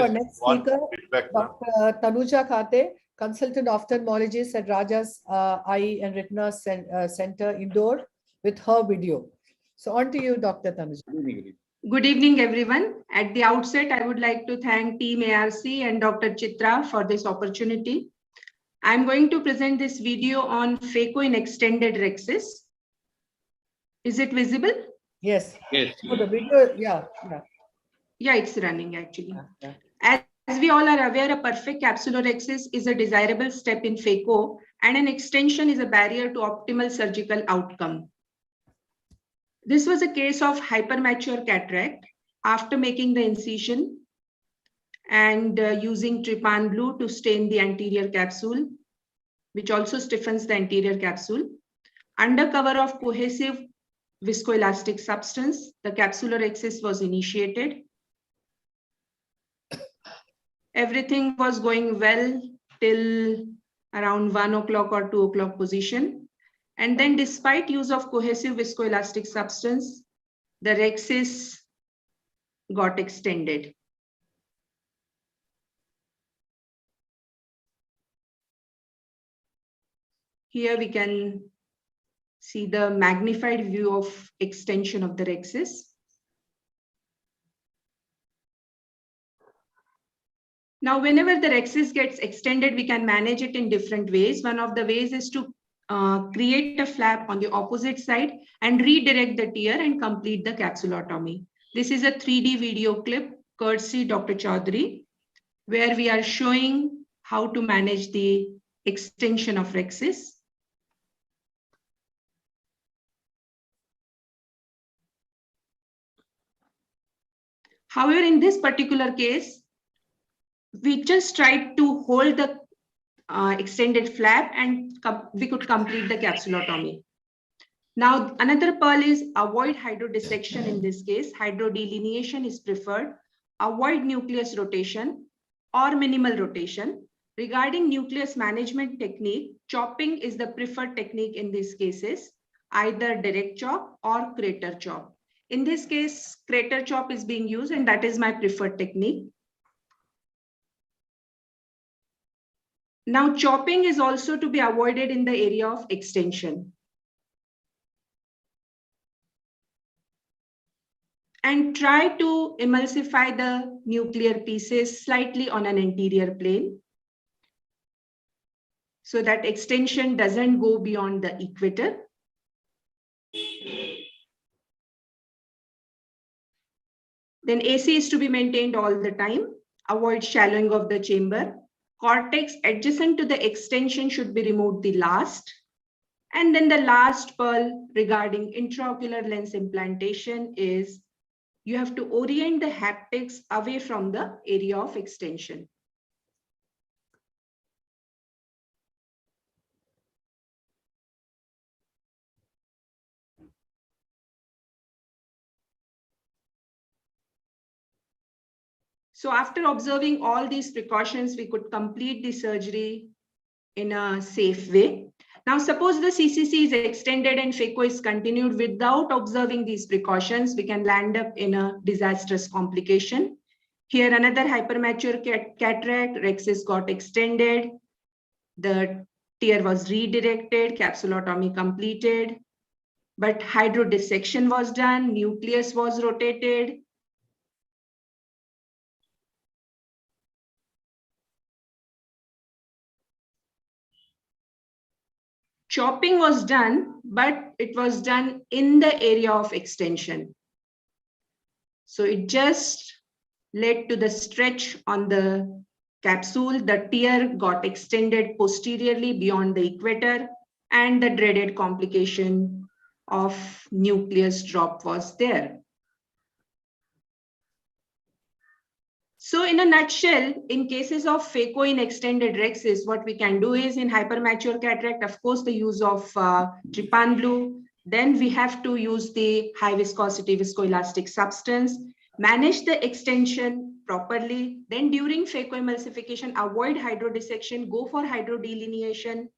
Our next speaker, Dr. Tanuja Khate, consultant ophthalmologist at Rajas Eye and Retina Center, Indore, with her video. So on to you, Dr. Tanuja. Good evening, everyone. At the outset, I would like to thank Team ARC and Dr. Chitra for this opportunity. I'm going to present this video on phaco in extended rhexis. Is it visible? Yes. Yes. Oh, the video, yeah. Yeah, it's running actually. Yeah. As we all are aware, a perfect capsulorhexis is a desirable step in phaco, and an extension is a barrier to optimal surgical outcome. This was a case of hypermature cataract after making the incision and using trypan blue to stain the anterior capsule, which also stiffens the anterior capsule. Under cover of cohesive viscoelastic substance, the capsulorhexis was initiated. Everything was going well till around 1 o'clock or 2 o'clock position. And then despite use of cohesive viscoelastic substance, the rhexis got extended. Here we can see the magnified view of extension of the rhexis. Now, whenever the rhexis gets extended, we can manage it in different ways. One of the ways is to create a flap on the opposite side and redirect the tear and complete the capsulotomy. This is a 3D video clip courtesy Dr. Chaudhary, where we are showing how to manage the extension of rhexis. However, in this particular case, we just tried to hold the extended flap and we could complete the capsulotomy. Now, another pearl is avoid hydrodissection in this case. Hydrodelineation is preferred. Avoid nucleus rotation or minimal rotation. Regarding nucleus management technique, chopping is the preferred technique in these cases, either direct chop or crater chop. In this case, crater chop is being used, and that is my preferred technique. Now, chopping is also to be avoided in the area of extension. And try to emulsify the nuclear pieces slightly on an anterior plane so that extension doesn't go beyond the equator. Then AC is to be maintained all the time. Avoid shallowing of the chamber. Cortex adjacent to the extension should be removed the last. And then the last pearl regarding intraocular lens implantation is you have to orient the haptics away from the area of extension. So after observing all these precautions, we could complete the surgery in a safe way. Now, suppose the CCC is extended and phaco is continued without observing these precautions, we can land up in a disastrous complication. Here, another hypermature cataract, rhexis got extended, the tear was redirected, capsulotomy completed, but hydrodissection was done, nucleus was rotated. Chopping was done, but it was done in the area of extension. So it just led to the stretch on the capsule. The tear got extended posteriorly beyond the equator, and the dreaded complication of nucleus drop was there. So in a nutshell, in cases of phaco in extended rhexis, what we can do is in hypermature cataract, of course, the use of trypan blue. Then we have to use the high viscosity viscoelastic substance, manage the extension properly. Then during phacoemulsification, avoid hydrodissection, go for hydrodelineation.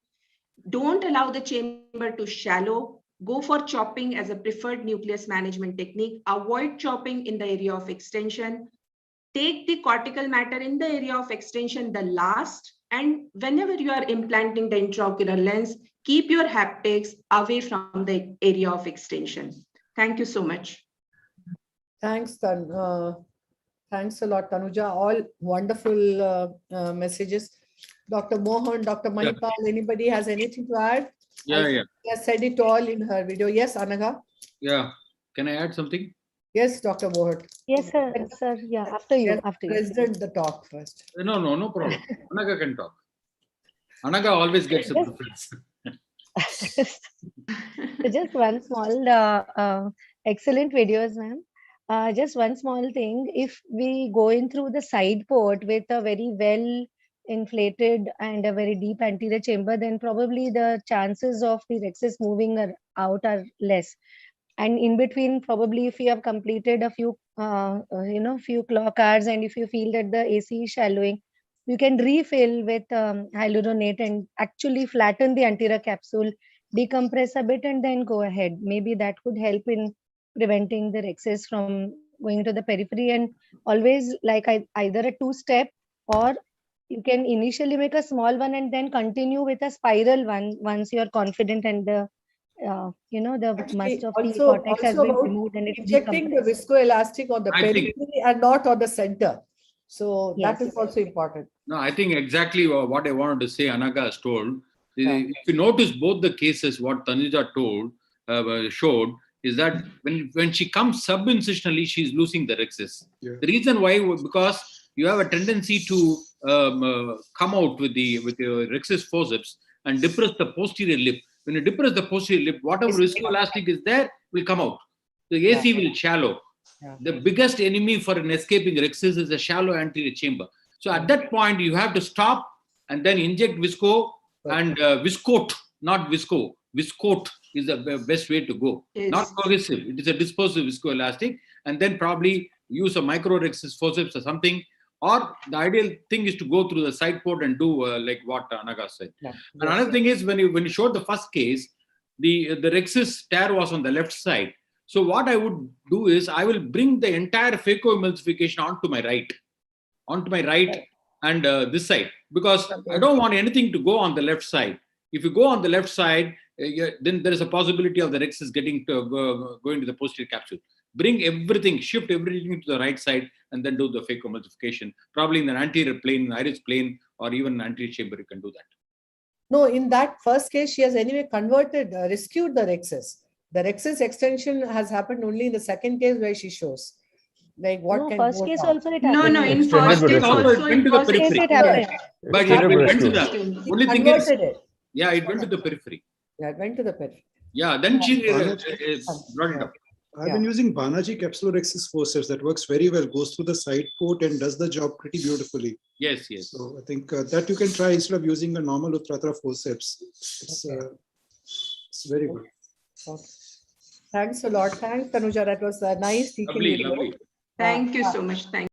Don't allow the chamber to shallow. Go for chopping as a preferred nucleus management technique. Avoid chopping in the area of extension. take the cortical matter in the area of extension the last, and whenever you are implanting the intraocular lens, keep your haptics away from the area of extension. Thank you so much. Thanks, thanks a lot, Tanuja. All wonderful messages. Dr. Mohan, Dr. Manipal, anybody has anything to add? Yeah. She has said it all in her video. Yes, Anaga? Yeah. Can I add something? Yes, Dr. Mohan. Yes, sir. Sir, yeah, after you, Yes, after you. President, the talk first. No problem. Anaga can talk. Anaga always gets a preference. So just one small, excellent videos, ma'am. Just one small thing. If we go in through the side port with a very well inflated and a very deep anterior chamber, then probably the chances of the rexus moving out are less. And in between, probably if you have completed a few, few clock hours, and if you feel that the AC is shallowing, you can refill with hyaluronate and actually flatten the anterior capsule, decompress a bit, and then go ahead. Maybe that could help in preventing the rexus from going to the periphery. And always like either a two-step, or you can initially make a small one and then continue with a spiral one once you're confident and the the must of the cortex has been about removed and it's injecting the decompressed. viscoelastic on the I think- periphery and not on the center. So Yes. that is also important. No, I think exactly what I wanted to say, Anaga has told. Yeah. If you notice both the cases, what Tanuja showed is that when she comes sub-incisionally, she's losing the rexus. Yeah. The reason why, because you have a tendency to come out with your rexus forceps and depress the posterior lip. When you depress the posterior lip, whatever viscoelastic is there will come out. The AC will shallow. Yeah. The biggest enemy for an escaping rexus is a shallow anterior chamber. So at that point, you have to stop and then inject visco and viscote, not visco. Viscote is the best way to go. Yes. Not cohesive. It is a dispersive viscoelastic, and then probably use a microrexus forceps or something. Or the ideal thing is to go through the side port and do like what Anaga said. Yeah. And another thing is when you showed the first case, the rexus tear was on the left side. So what I would do is I will bring the entire phacoemulsification onto my right and this side, because I don't want anything to go on the left side. If you go on the left side, then there is a possibility of the rexus going to the posterior capsule. Bring everything, shift everything to the right side, and then do the phacoemulsification. Probably in the anterior plane, iris plane, or even anterior chamber, you can do that. No, in that first case, she has anyway rescued the rexus. The rexus extension has happened only in the second case where she shows. Like what No, can first go case down. also it No, happened. no, in Extended first case rexus. also, It went in to the first case First case periphery. it happened. But it Extended went to rexus. the She only thing is, converted it. yeah, it went to the periphery. Yeah, it went to the periphery. Yeah, then she Banaji. brought it up. I've been using Banaji capsulorhexis forceps that works very well, goes through the side port and does the job pretty beautifully. Yes. So I think that you can try instead of using a normal Uttratra forceps. It's very good. Okay. Thanks a lot. Thanks, Tanuja. That was nice teaching Lovely, you. lovely. Thank you so much. Thank